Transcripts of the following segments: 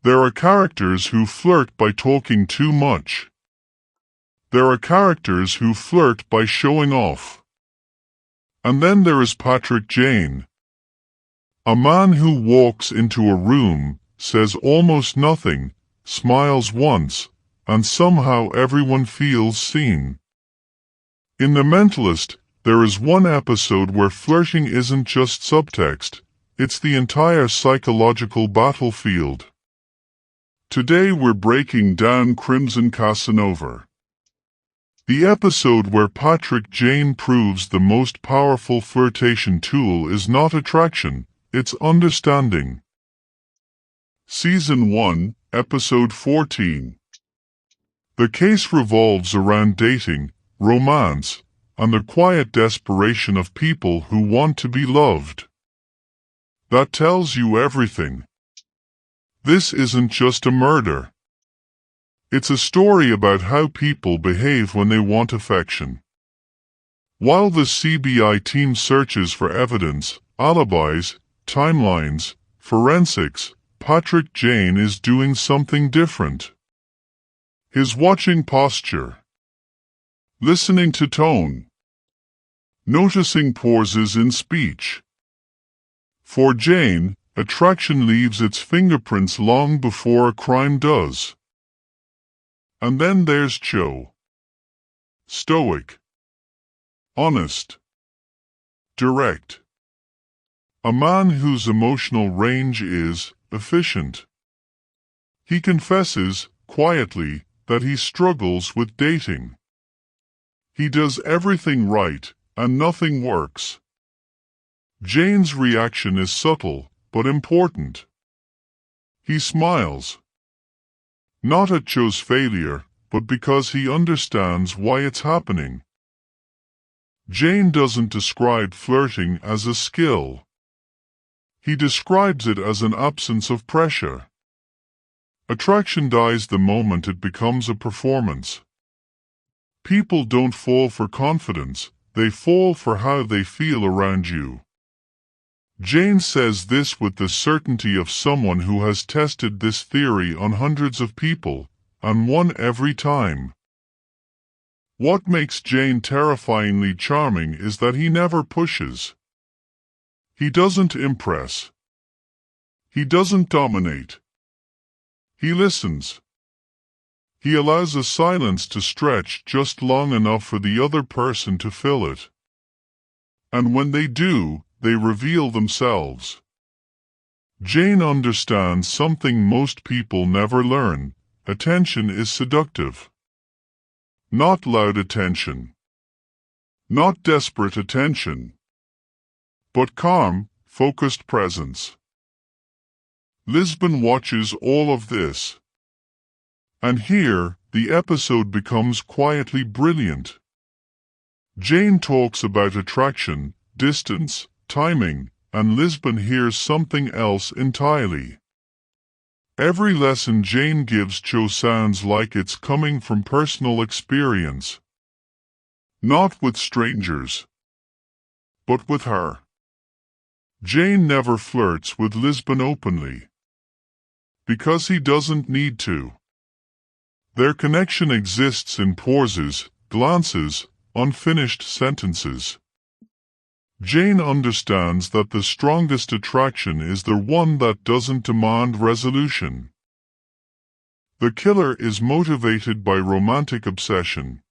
There are characters who flirt by talking too much. There are characters who flirt by showing off. And then there is Patrick Jane. A man who walks into a room, says almost nothing, smiles once, and somehow everyone feels seen. In The Mentalist, there is one episode where flirting isn't just subtext, it's the entire psychological battlefield. Today we're breaking down Crimson Casanova. The episode where Patrick Jane proves the most powerful flirtation tool is not attraction, it's understanding. Season 1, Episode 14. The case revolves around dating, romance, and the quiet desperation of people who want to be loved. That tells you everything. This isn't just a murder. It's a story about how people behave when they want affection. While the CBI team searches for evidence, alibis, timelines, forensics, Patrick Jane is doing something different. He's watching posture, listening to tone, noticing pauses in speech. For Jane, attraction leaves its fingerprints long before a crime does. And then there's Cho. Stoic, honest, direct. A man whose emotional range is efficient. He confesses, quietly, that he struggles with dating. He does everything right, and nothing works. Jane's reaction is subtle, but important. He smiles. Not at Cho's failure, but because he understands why it's happening. Jane doesn't describe flirting as a skill. He describes it as an absence of pressure. Attraction dies the moment it becomes a performance. People don't fall for confidence, they fall for how they feel around you. Jane says this with the certainty of someone who has tested this theory on hundreds of people, and won every time. What makes Jane terrifyingly charming is that he never pushes. He doesn't impress. He doesn't dominate. He listens. He allows a silence to stretch just long enough for the other person to fill it. And when they do, they reveal themselves. Jane understands something most people never learn. Attention is seductive. Not loud attention. Not desperate attention. But calm, focused presence. Lisbon watches all of this. And here, the episode becomes quietly brilliant. Jane talks about attraction, distance, timing, and Lisbon hears something else entirely. Every lesson Jane gives Cho sounds like it's coming from personal experience. Not with strangers, but with her. Jane never flirts with Lisbon openly. Because he doesn't need to. Their connection exists in pauses, glances, unfinished sentences. Jane understands that the strongest attraction is the one that doesn't demand resolution. The killer is motivated by romantic obsession.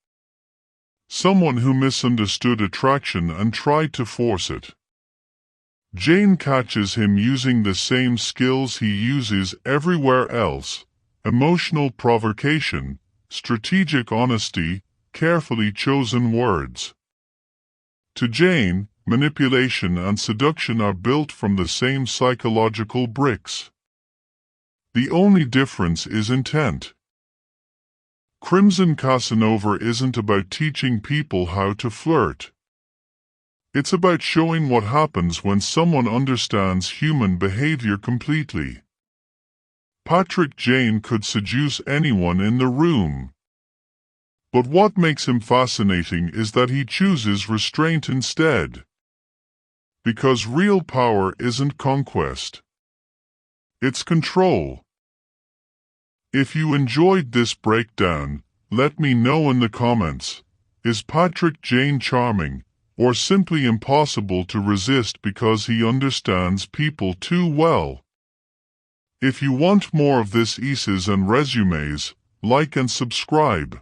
Someone who misunderstood attraction and tried to force it. Jane catches him using the same skills he uses everywhere else: emotional provocation, strategic honesty, carefully chosen words. To Jane, manipulation and seduction are built from the same psychological bricks. The only difference is intent. Crimson Casanova isn't about teaching people how to flirt. It's about showing what happens when someone understands human behavior completely. Patrick Jane could seduce anyone in the room. But what makes him fascinating is that he chooses restraint instead. Because real power isn't conquest. It's control. If you enjoyed this breakdown, let me know in the comments. Is Patrick Jane charming, or simply impossible to resist because he understands people too well? If you want more of this essays and resumes, like and subscribe.